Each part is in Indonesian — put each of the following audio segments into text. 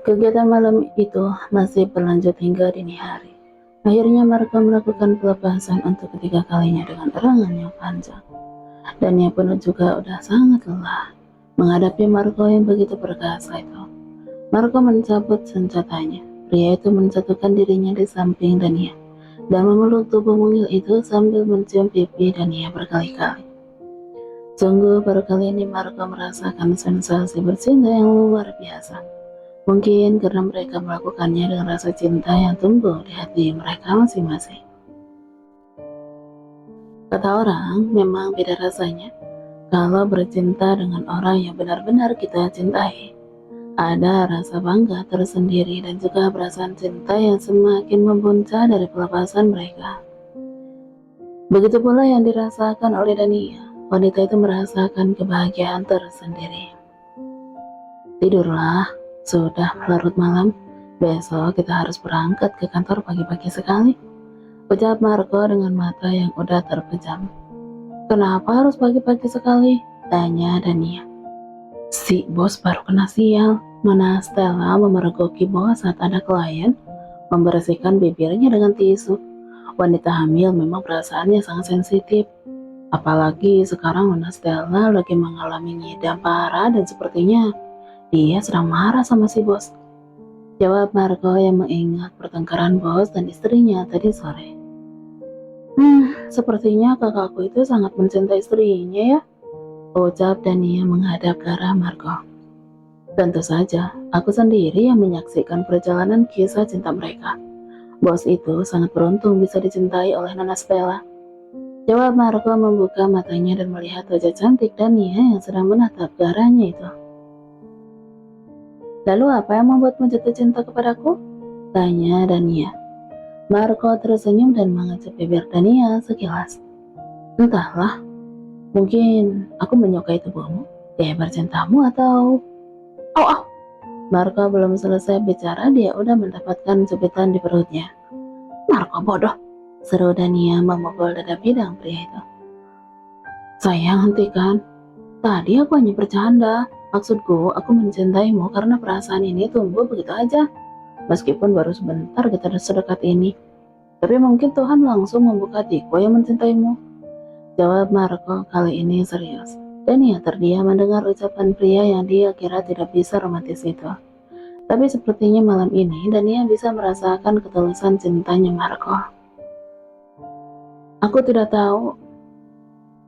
Kegiatan malam itu masih berlanjut hingga dini hari. Akhirnya mereka melakukan pelepasan untuk ketiga kalinya dengan erangan yang panjang. Dan ia pun juga udah sangat lelah menghadapi Marco yang begitu perkasa itu. Marco mencabut senjatanya. Pria itu menjatuhkan dirinya di samping Dania dan memeluk tubuh mungil itu sambil mencium pipi Dania berkali-kali. Sungguh baru kali ini Marco merasakan sensasi bercinta yang luar biasa. Mungkin karena mereka melakukannya dengan rasa cinta yang tumbuh di hati mereka masing-masing. Kata orang, memang beda rasanya kalau bercinta dengan orang yang benar-benar kita cintai. Ada rasa bangga tersendiri dan juga perasaan cinta yang semakin membuncah dari pelepasan mereka. Begitu pula yang dirasakan oleh Dania. Wanita itu merasakan kebahagiaan tersendiri. Tidurlah, sudah larut malam. Besok kita harus berangkat ke kantor pagi-pagi sekali, ucap Marco dengan mata yang udah terpejam. Kenapa harus pagi-pagi sekali? Tanya Dania. Si bos baru kena sial. Mana Stella memergoki bos saat ada klien membersihkan bibirnya dengan tisu. Wanita hamil memang perasaannya sangat sensitif. Apalagi sekarang Mana Stella lagi mengalami ngidam parah dan sepertinya dia sedang marah sama si bos. Jawab Marco yang mengingat pertengkaran bos dan istrinya tadi sore. Sepertinya kakakku itu sangat mencintai istrinya ya, ucap Dania menghadap ke arah Marco. Tentu saja, aku sendiri yang menyaksikan perjalanan kisah cinta mereka. Bos itu sangat beruntung bisa dicintai oleh Nona Stella. Jawab Marco membuka matanya dan melihat wajah cantik Dania yang sedang menatap ke arahnya itu. Lalu apa yang membuatmu jatuh cinta kepadaku? Tanya Dania. Marco tersenyum dan mengecup bibir Dania sekilas. Entahlah, mungkin aku menyukai tubuhmu, gaya bercintamu atau... Oh. Marco belum selesai bicara, dia udah mendapatkan jepitan di perutnya. Marco bodoh, seru Dania memukul dada bidang pria itu. Sayang, hentikan. Tadi aku hanya bercanda. Maksudku, aku mencintaimu karena perasaan ini tumbuh begitu aja. Meskipun baru sebentar kita sedekat ini. Tapi mungkin Tuhan langsung membuka hatiku yang mencintaimu. Jawab Marco kali ini serius. Dania terdiam mendengar ucapan pria yang dia kira tidak bisa romantis itu. Tapi sepertinya malam ini Dania bisa merasakan ketulusan cintanya Marco. Aku tidak tahu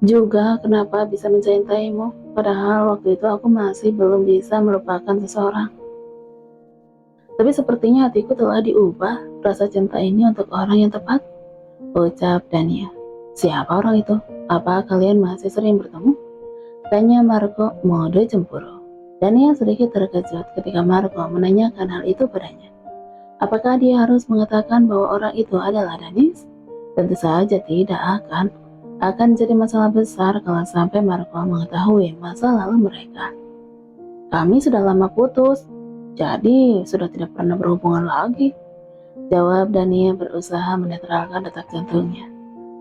juga kenapa bisa mencintaimu, padahal waktu itu aku masih belum bisa melupakan seseorang. Tapi sepertinya hatiku telah diubah, rasa cinta ini untuk orang yang tepat, ucap Dania. Siapa orang itu? Apa kalian masih sering bertemu? Tanya Marco mode cemburu. Dania sedikit terkejut ketika Marco menanyakan hal itu padanya. Apakah dia harus mengatakan bahwa orang itu adalah Danis? Tentu saja tidak akan. Akan jadi masalah besar kalau sampai Marco mengetahui masa lalu mereka. Kami sudah lama putus, jadi sudah tidak pernah berhubungan lagi. Jawab Dania berusaha menetralkan detak jantungnya.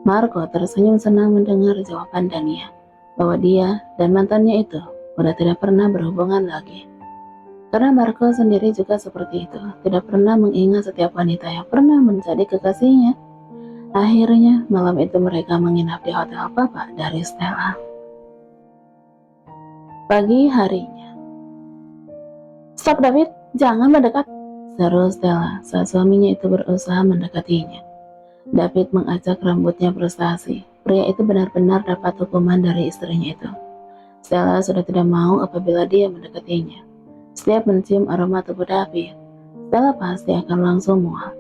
Marco tersenyum senang mendengar jawaban Dania, bahwa dia dan mantannya itu udah tidak pernah berhubungan lagi. Karena Marco sendiri juga seperti itu, tidak pernah mengingat setiap wanita yang pernah menjadi kekasihnya. Akhirnya malam itu mereka menginap di hotel papa dari Stella. Pagi harinya. Stop David, jangan mendekat, seru Stella saat suaminya itu berusaha mendekatinya. David mengacak rambutnya frustasi. Pria itu benar-benar dapat hukuman dari istrinya itu. Stella sudah tidak mau apabila dia mendekatinya. Setiap mencium aroma tubuh David, Stella pasti akan langsung mual.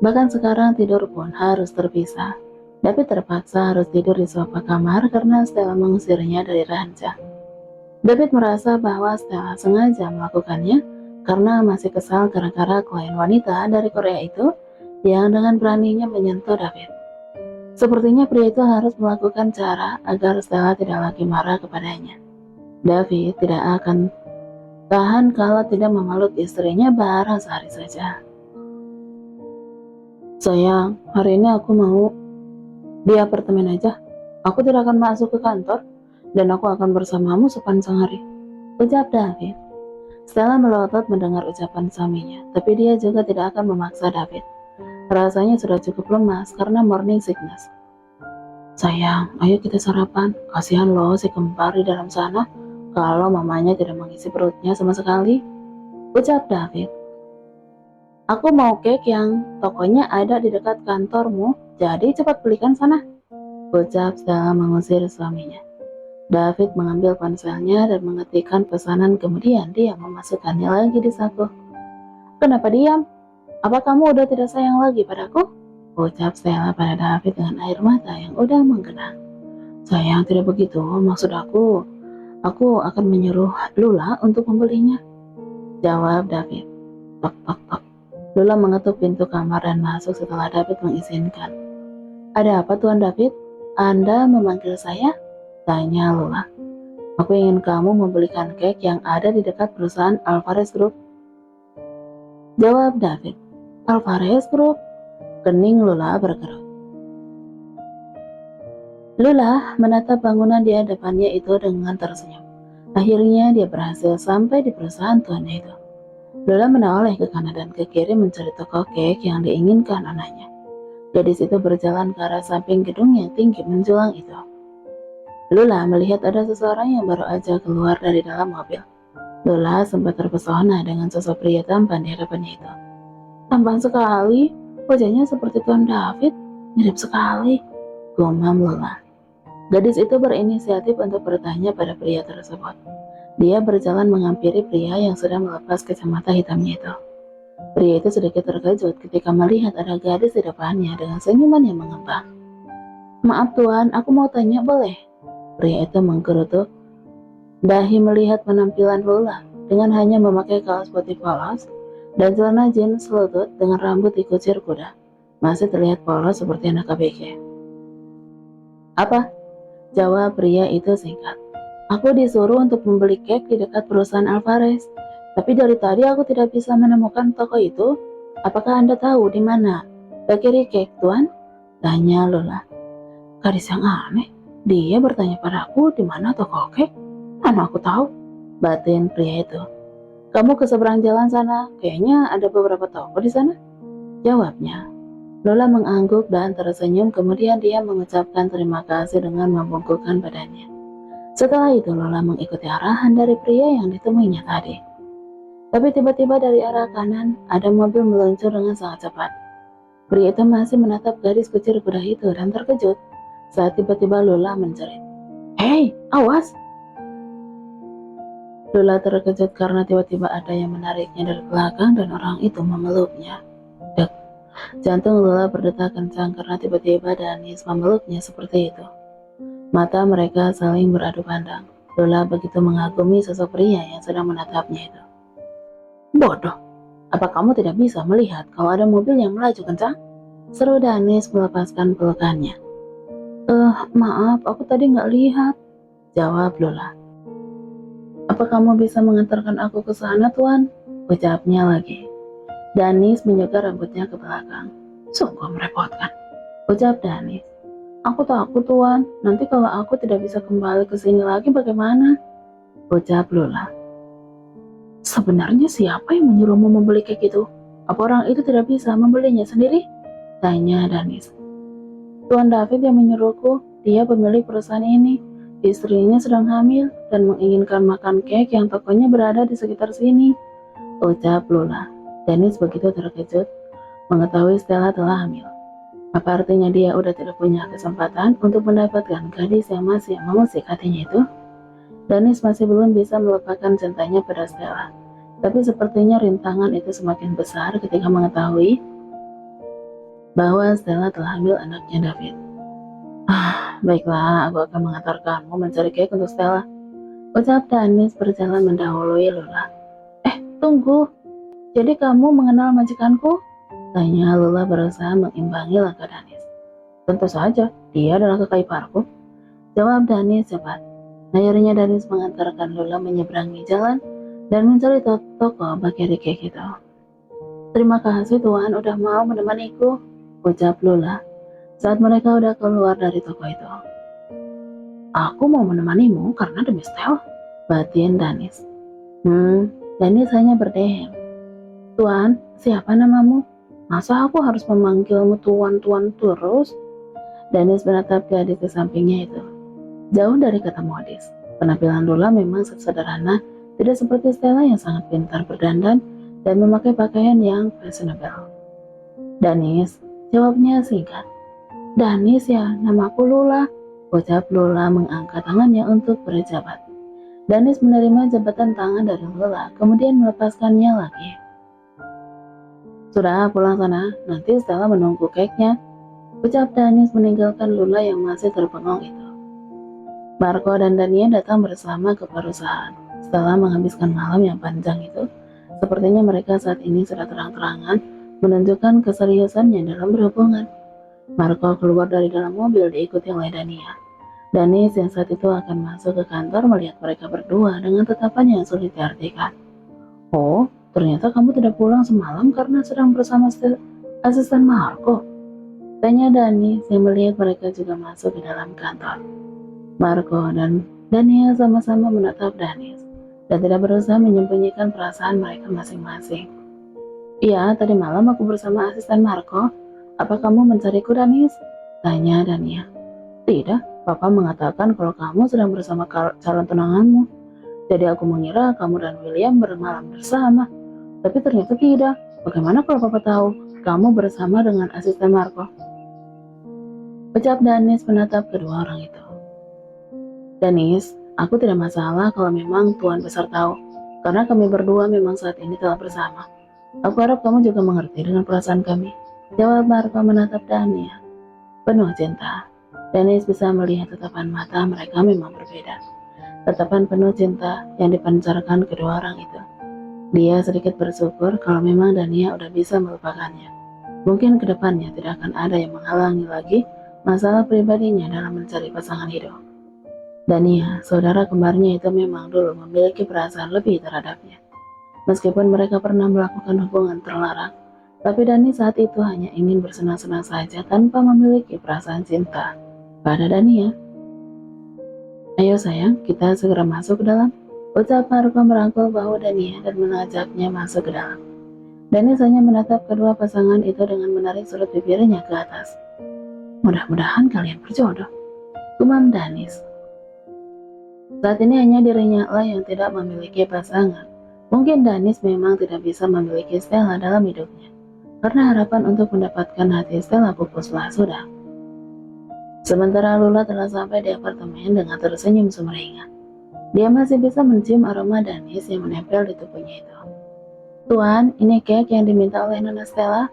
Bahkan sekarang tidur pun harus terpisah. David terpaksa harus tidur di sofa kamar karena Stella mengusirnya dari ranjang. David merasa bahwa Stella sengaja melakukannya karena masih kesal gara-gara klien wanita dari Korea itu yang dengan beraninya menyentuh David. Sepertinya pria itu harus melakukan cara agar Stella tidak lagi marah kepadanya. David tidak akan tahan kalau tidak memeluk istrinya barang sehari saja. Sayang, hari ini aku mau di apartemen aja. Aku tidak akan masuk ke kantor dan aku akan bersamamu sepanjang hari, ucap David. Stella melotot mendengar ucapan suaminya, tapi dia juga tidak akan memaksa David. Rasanya sudah cukup lemas karena morning sickness. Sayang, ayo kita sarapan. Kasihan loh si kembar di dalam sana kalau mamanya tidak mengisi perutnya sama sekali. Ucap David. Aku mau cake yang tokonya ada di dekat kantormu, jadi cepat belikan sana. Ucap Stella mengusir suaminya. David mengambil ponselnya dan mengetikkan pesanan, kemudian dia memasukkannya lagi di saku. Kenapa diam? Apa kamu udah tidak sayang lagi padaku? Ucap Stella pada David dengan air mata yang udah menggenang. Sayang, tidak begitu, maksud aku akan menyuruh Lula untuk membelinya. Jawab David. Tok tok tok. Lula mengetuk pintu kamar dan masuk setelah David mengizinkan. Ada apa Tuan David? Anda memanggil saya? Tanya Lula. Aku ingin kamu membelikan cake yang ada di dekat perusahaan Alvarez Group. Jawab David. Alvarez Group? Kening Lula berkerut. Lula menatap bangunan di hadapannya itu dengan tersenyum. Akhirnya dia berhasil sampai di perusahaan tuannya itu. Lula menoleh ke kanan dan ke kiri mencari toko cake yang diinginkan anaknya. Gadis itu berjalan ke arah samping gedung yang tinggi menjulang itu. Lula melihat ada seseorang yang baru aja keluar dari dalam mobil. Lula sempat terpesona dengan sosok pria tampan di hadapannya itu. Tampan sekali, wajahnya seperti Tuan David, mirip sekali, gumam Lula. Gadis itu berinisiatif untuk bertanya pada pria tersebut. Dia berjalan menghampiri pria yang sedang melepas kacamata hitamnya itu. Pria itu sedikit terkejut ketika melihat ada gadis di depannya dengan senyuman yang mengembang. Maaf Tuan, aku mau tanya boleh? Pria itu menggerutu dahi melihat penampilan Lula dengan hanya memakai kaos putih polos dan celana jeans selutut dengan rambut dikucir kuda. Masih terlihat polos seperti anak ABG. Apa? Jawab pria itu singkat. Aku disuruh untuk membeli cake di dekat perusahaan Alvarez, tapi dari tadi aku tidak bisa menemukan toko itu. Apakah Anda tahu di mana bakery cake, Tuan? Tanya Lula. Gadis yang aneh, dia bertanya padaku di mana toko cake. Mana aku tahu? Batin pria itu. Kamu ke seberang jalan sana, kayaknya ada beberapa toko di sana. Jawabnya. Lula mengangguk dan tersenyum, kemudian dia mengucapkan terima kasih dengan membungkukkan badannya. Setelah itu Lola mengikuti arahan dari pria yang ditemuinya tadi. Tapi tiba-tiba dari arah kanan ada mobil meluncur dengan sangat cepat. Pria itu masih menatap gadis kucir kuda itu dan terkejut saat tiba-tiba Lola menjerit. Hei, awas! Lola terkejut karena tiba-tiba ada yang menariknya dari belakang dan orang itu memeluknya. Dek, jantung Lola berdetak kencang karena tiba-tiba Danis memeluknya seperti itu. Mata mereka saling beradu pandang. Lula begitu mengagumi sosok pria yang sedang menatapnya itu. Bodoh, apa kamu tidak bisa melihat kalau ada mobil yang melaju kencang? Seru Danis melepaskan pelukannya. Maaf, aku tadi nggak lihat. Jawab Lula. Apa kamu bisa mengantarkan aku ke sana, Tuan? Ucapnya lagi. Danis menyegar rambutnya ke belakang. Sungguh merepotkan. Ucap Danis. Aku takut Tuan, nanti kalau aku tidak bisa kembali ke sini lagi bagaimana? Ucap Lula. Sebenarnya siapa yang menyuruhmu membeli cake itu? Apa orang itu tidak bisa membelinya sendiri? Tanya Danis. Tuan David yang menyuruhku, dia pemilik perusahaan ini. Istrinya sedang hamil dan menginginkan makan cake yang tokonya berada di sekitar sini. Ucap Lula. Danis begitu terkejut mengetahui Stella telah hamil. Apa artinya dia udah tidak punya kesempatan untuk mendapatkan gadis yang masih mengusik hatinya itu? Danis masih belum bisa melupakan cintanya pada Stella. Tapi sepertinya rintangan itu semakin besar ketika mengetahui bahwa Stella telah hamil anaknya David. Baiklah, aku akan mengantarkanmu mencari cake untuk Stella. Ucap Danis berjalan mendahului Lula. Tunggu, jadi kamu mengenal majikanku? Tanya Lula berusaha mengimbangi langkah Danis. Tentu saja, dia adalah kakak iparku. Jawab Danis cepat. Akhirnya Danis mengantarkan Lula menyeberangi jalan dan mencari toko bakery cake itu. Terima kasih Tuan udah mau menemaniku, ucap Lula saat mereka udah keluar dari toko itu. Aku mau menemanimu karena demi Stella, batin Danis. Danis hanya berdeham. Tuan, siapa namamu? Masa aku harus memanggilmu tuan-tuan terus? Danis menatap gadis di sampingnya itu. Jauh dari kata modis, penampilan Lula memang sederhana, tidak seperti Stella yang sangat pintar berdandan dan memakai pakaian yang fashionable. Danis, jawabnya singkat. Danis ya, namaku Lula. Ucap Lula mengangkat tangannya untuk berjabat. Danis menerima jabatan tangan dari Lula, kemudian melepaskannya lagi. Sudah, pulang sana, nanti Stella menunggu cake-nya. Ucap Danis meninggalkan Lula yang masih terbengong itu. Marco dan Dania datang bersama ke perusahaan. Setelah menghabiskan malam yang panjang itu, sepertinya mereka saat ini sudah terang-terangan menunjukkan keseriusannya dalam berhubungan. Marco keluar dari dalam mobil diikuti oleh Dania. Danis yang saat itu akan masuk ke kantor melihat mereka berdua dengan tatapan yang sulit diartikan. Oh, ternyata kamu tidak pulang semalam karena sedang bersama asisten Marco. Tanya Danis yang melihat mereka juga masuk ke dalam kantor. Marco dan Dania sama-sama menatap Danis dan tidak berusaha menyembunyikan perasaan mereka masing-masing. Iya, tadi malam aku bersama asisten Marco. Apa kamu mencariku, Danis? Tanya Dania. Tidak, Papa mengatakan kalau kamu sedang bersama calon tunanganmu. Jadi aku mengira kamu dan William bermalam bersama. Tapi ternyata tidak. Bagaimana kalau Papa tahu kamu bersama dengan asisten Marco? Ucap Danis menatap kedua orang itu. Danis, aku tidak masalah kalau memang Tuan Besar tahu. Karena kami berdua memang saat ini telah bersama. Aku harap kamu juga mengerti dengan perasaan kami. Jawab Marco menatap Dania. Penuh cinta. Danis bisa melihat tatapan mata mereka memang berbeda. Tatapan penuh cinta yang dipancarkan kedua orang itu. Dia sedikit bersyukur kalau memang Dania udah bisa melupakannya. Mungkin kedepannya tidak akan ada yang menghalangi lagi masalah pribadinya dalam mencari pasangan hidup. Dania, saudara kembarnya itu memang dulu memiliki perasaan lebih terhadapnya. Meskipun mereka pernah melakukan hubungan terlarang, tapi Dani saat itu hanya ingin bersenang-senang saja tanpa memiliki perasaan cinta pada Dania. Ayo sayang, kita segera masuk ke dalam. Ucap Marco merangkul bahu Dania dan mengajaknya masuk ke dalam. Dani hanya menatap kedua pasangan itu dengan menarik sudut bibirnya ke atas. Mudah-mudahan kalian berjodoh, gumam Danis. Saat ini hanya dirinya lah yang tidak memiliki pasangan. Mungkin Danis memang tidak bisa memiliki Stella dalam hidupnya, karena harapan untuk mendapatkan hati Stella pupuslah sudah. Sementara Lula telah sampai di apartemen dengan tersenyum sumringah. Dia masih bisa mencium aroma Danis yang menempel di tubuhnya itu. Tuan, ini cake yang diminta oleh Nona Stella,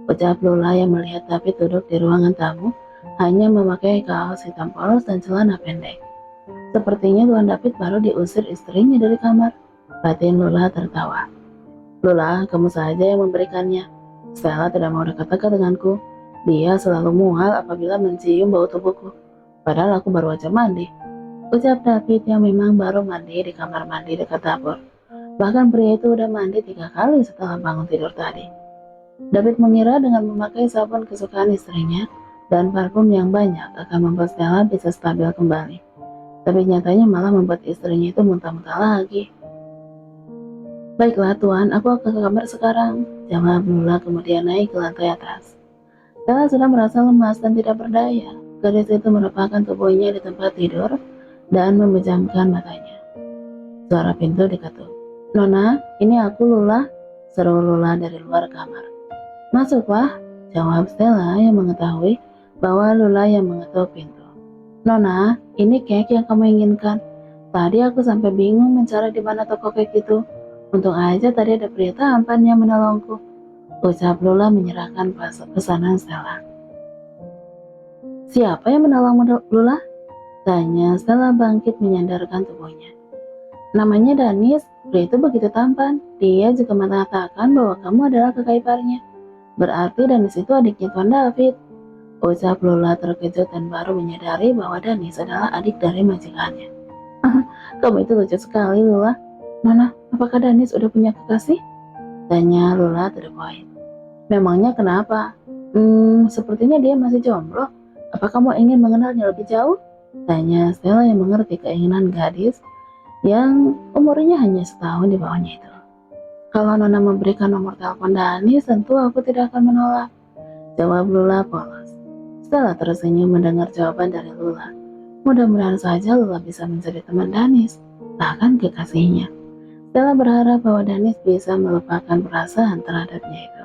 ucap Lula yang melihat David duduk di ruangan tamu, hanya memakai kaos hitam polos dan celana pendek. Sepertinya Tuan David baru diusir istrinya dari kamar. Batin Lula tertawa. Lula, kamu saja yang memberikannya. Stella tidak mau dekat-dekat denganku. Dia selalu mual apabila mencium bau tubuhku. Padahal aku baru aja mandi. Ucap David yang memang baru mandi di kamar mandi dekat dapur. Bahkan pria itu udah mandi 3 kali setelah bangun tidur tadi. David mengira dengan memakai sabun kesukaan istrinya dan parfum yang banyak akan membuat Stella bisa stabil kembali. Tapi nyatanya malah membuat istrinya itu muntah-muntah lagi. Baiklah Tuan, aku akan ke kamar sekarang, jawab Lula kemudian naik ke lantai atas. Stella sudah merasa lemas dan tidak berdaya. Gadis itu melepaskan tubuhnya di tempat tidur dan memejamkan matanya. Suara pintu diketuk. Nona, ini aku Lula, seru Lula dari luar kamar. Masuklah, jawab Stella yang mengetahui bahwa Lula yang mengetuk pintu. Nona, ini cake yang kamu inginkan. Tadi aku sampai bingung mencari di mana toko cake itu. Untung aja tadi ada pria tampan yang menolongku. Ucap Lula menyerahkan pesanan Stella. Siapa yang menolongmu Lula? Tanya Stella bangkit menyandarkan tubuhnya. Namanya Danis, pria itu begitu tampan. Dia juga mengatakan bahwa kamu adalah kakak iparnya. Berarti Danis itu adiknya Tuan David. Ucap Lula terkejut dan baru menyadari bahwa Danis adalah adik dari majikannya. Kamu itu lucu sekali Lula. Nona, apakah Danis udah punya kekasih? Tanya Lula to the point. Memangnya kenapa? Sepertinya dia masih jomblo. Apa kamu ingin mengenalnya lebih jauh? Tanya Stella yang mengerti keinginan gadis yang umurnya hanya setahun di bawahnya itu. Kalau Nona memberikan nomor telepon Danis, tentu aku tidak akan menolak, jawab Lula polos. Stella tersenyum mendengar jawaban dari Lula. Mudah-mudahan saja Lula bisa menjadi teman Danis, bahkan kekasihnya. Stella berharap bahwa Danis bisa melupakan perasaan terhadapnya itu.